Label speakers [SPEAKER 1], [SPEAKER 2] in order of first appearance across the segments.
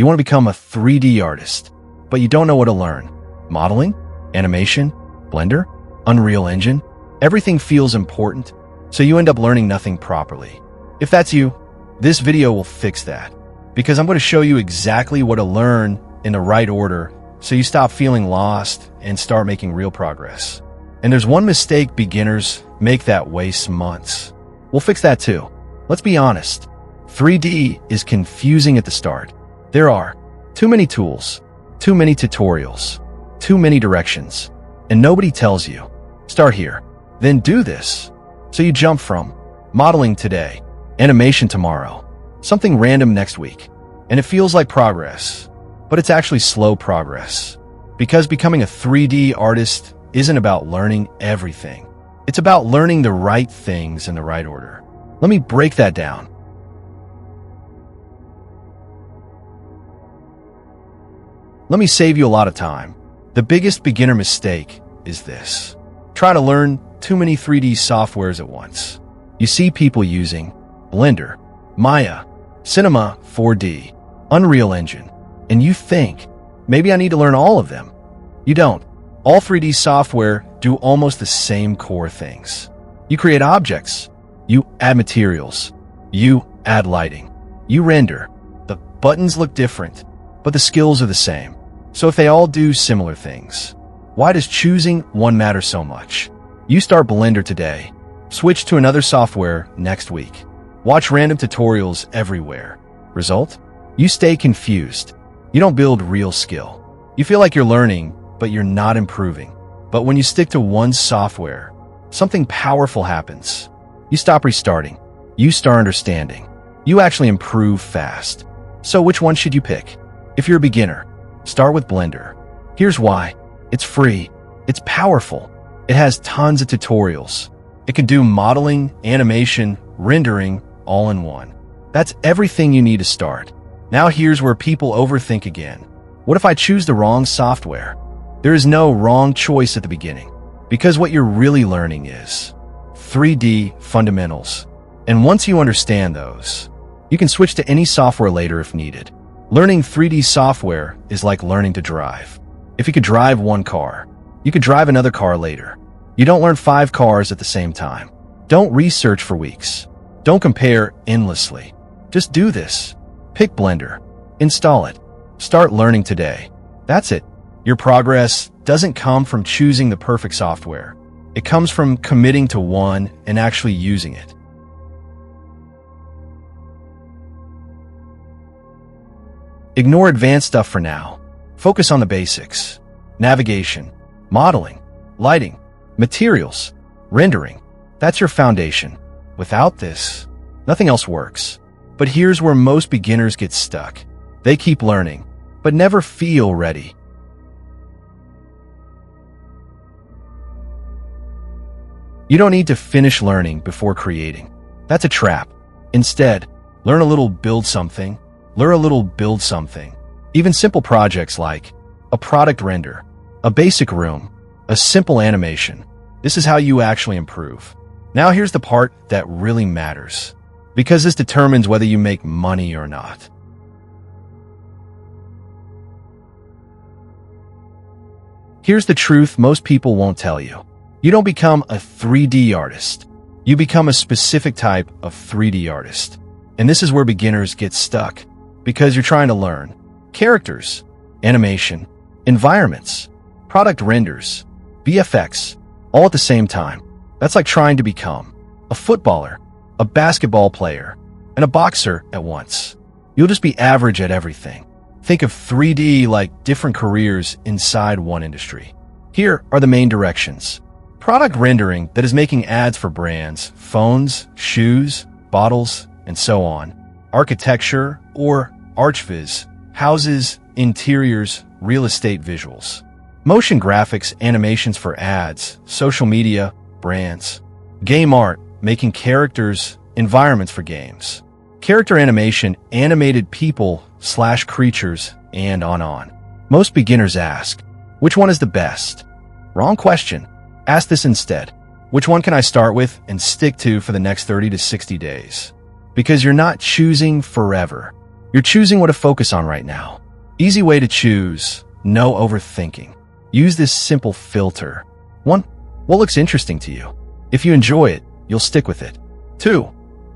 [SPEAKER 1] You want to become a 3D artist, but you don't know what to learn. Modeling? Animation? Blender? Unreal Engine? Everything feels important, so you end up learning nothing properly. If that's you, this video will fix that, because I'm going to show you exactly what to learn in the right order so you stop feeling lost and start making real progress. And there's one mistake beginners make that wastes months. We'll fix that too. Let's be honest. 3D is confusing at the start. There are too many tools, too many tutorials, too many directions, and nobody tells you, start here, then do this. So you jump from modeling today, animation tomorrow, something random next week, and it feels like progress, but it's actually slow progress. Because becoming a 3D artist isn't about learning everything. It's about learning the right things in the right order. Let me break that down. Let me save you a lot of time. The biggest beginner mistake is this. Try to learn too many 3D softwares at once. You see people using Blender, Maya, Cinema 4D, Unreal Engine, and you think, maybe I need to learn all of them. You don't. All 3D software do almost the same core things. You create objects, you add materials, you add lighting, you render. The buttons look different, but the skills are the same. So if they all do similar things, why does choosing one matter so much? You start Blender today, switch to another software next week. Watch random tutorials everywhere. Result? You stay confused. You don't build real skill. You feel like you're learning, but you're not improving. But when you stick to one software, something powerful happens. You stop restarting. You start understanding. You actually improve fast. So which one should you pick? If you're a beginner, start with Blender. Here's why. It's free. It's powerful. It has tons of tutorials. It can do modeling, animation, rendering, all in one. That's everything you need to start. Now here's where people overthink again. What if I choose the wrong software? There is no wrong choice at the beginning, because what you're really learning is 3D fundamentals. And once you understand those, you can switch to any software later if needed. Learning 3D software is like learning to drive. If you could drive one car, you could drive another car later. You don't learn 5 cars at the same time. Don't research for weeks. Don't compare endlessly. Just do this. Pick Blender. Install it. Start learning today. That's it. Your progress doesn't come from choosing the perfect software. It comes from committing to one and actually using it. Ignore advanced stuff for now. Focus on the basics. Navigation, modeling, lighting, materials, rendering. That's your foundation. Without this, nothing else works. But here's where most beginners get stuck. They keep learning, but never feel ready. You don't need to finish learning before creating. That's a trap. Instead, learn a little, build something. Learn a little, build something. Even simple projects like a product render, a basic room, a simple animation. This is how you actually improve. Now here's the part that really matters, because this determines whether you make money or not. Here's the truth most people won't tell you. You don't become a 3D artist. You become a specific type of 3D artist. And this is where beginners get stuck, because you're trying to learn characters, animation, environments, product renders, VFX, all at the same time. That's like trying to become a footballer, a basketball player, and a boxer at once. You'll just be average at everything. Think of 3D like different careers inside one industry. Here are the main directions. Product rendering, that is making ads for brands, phones, shoes, bottles, and so on. Architecture or archviz, houses, interiors, real estate visuals. Motion graphics, animations for ads, social media, brands. Game art, making characters, environments for games. Character animation, animated people / creatures, and on. Most beginners ask, which one is the best? Wrong question. Ask this instead. Which one can I start with and stick to for the next 30 to 60 days? Because you're not choosing forever. You're choosing what to focus on right now. Easy way to choose. No overthinking. Use this simple filter. 1. What looks interesting to you? If you enjoy it, you'll stick with it. 2.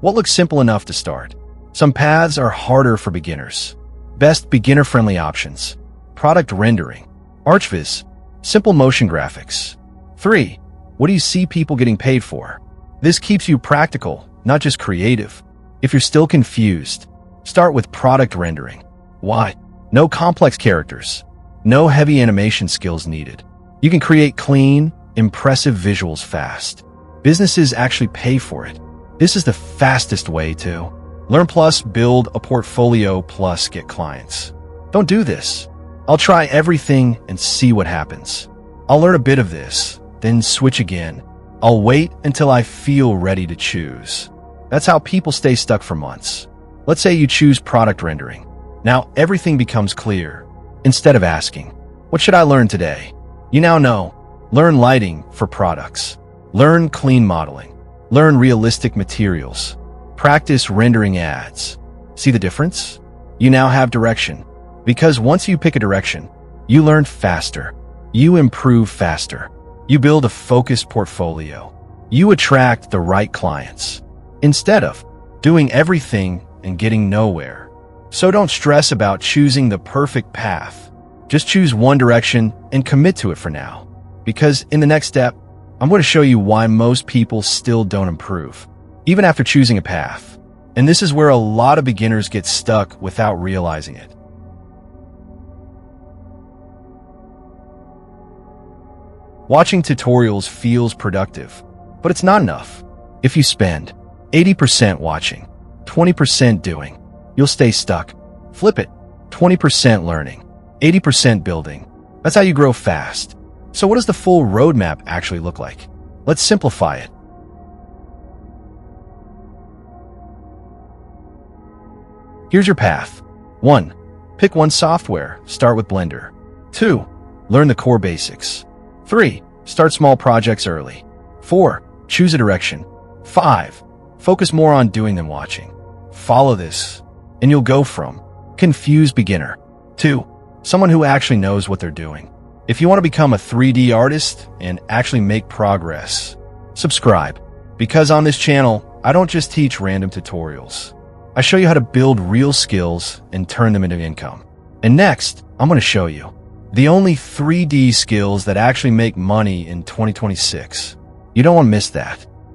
[SPEAKER 1] What looks simple enough to start? Some paths are harder for beginners. Best beginner-friendly options. Product rendering. ArchViz. Simple motion graphics. 3. What do you see people getting paid for? This keeps you practical, not just creative. If you're still confused, start with product rendering. Why? No complex characters. No heavy animation skills needed. You can create clean, impressive visuals fast. Businesses actually pay for it. This is the fastest way to learn plus build a portfolio plus get clients. Don't do this. I'll try everything and see what happens. I'll learn a bit of this, then switch again. I'll wait until I feel ready to choose. That's how people stay stuck for months. Let's say you choose product rendering. Now everything becomes clear. Instead of asking, what should I learn today? You now know. Learn lighting for products. Learn clean modeling. Learn realistic materials. Practice rendering ads. See the difference? You now have direction. Because once you pick a direction, you learn faster. You improve faster. You build a focused portfolio. You attract the right clients. Instead of doing everything and getting nowhere. So don't stress about choosing the perfect path. Just choose one direction and commit to it for now. Because in the next step, I'm going to show you why most people still don't improve, even after choosing a path. And this is where a lot of beginners get stuck without realizing it. Watching tutorials feels productive, but it's not enough. If you spend 80% watching, 20% doing, you'll stay stuck. Flip it. 20% learning, 80% building. That's how you grow fast. So what does the full roadmap actually look like? Let's simplify it. Here's your path. 1. Pick one software. Start with Blender. 2. Learn the core basics. 3. Start small projects early. 4. Choose a direction. 5. Focus more on doing than watching. Follow this, and you'll go from confused beginner to someone who actually knows what they're doing. If you want to become a 3D artist and actually make progress, subscribe. Because on this channel, I don't just teach random tutorials. I show you how to build real skills and turn them into income. And next, I'm going to show you the only 3D skills that actually make money in 2026. You don't want to miss that.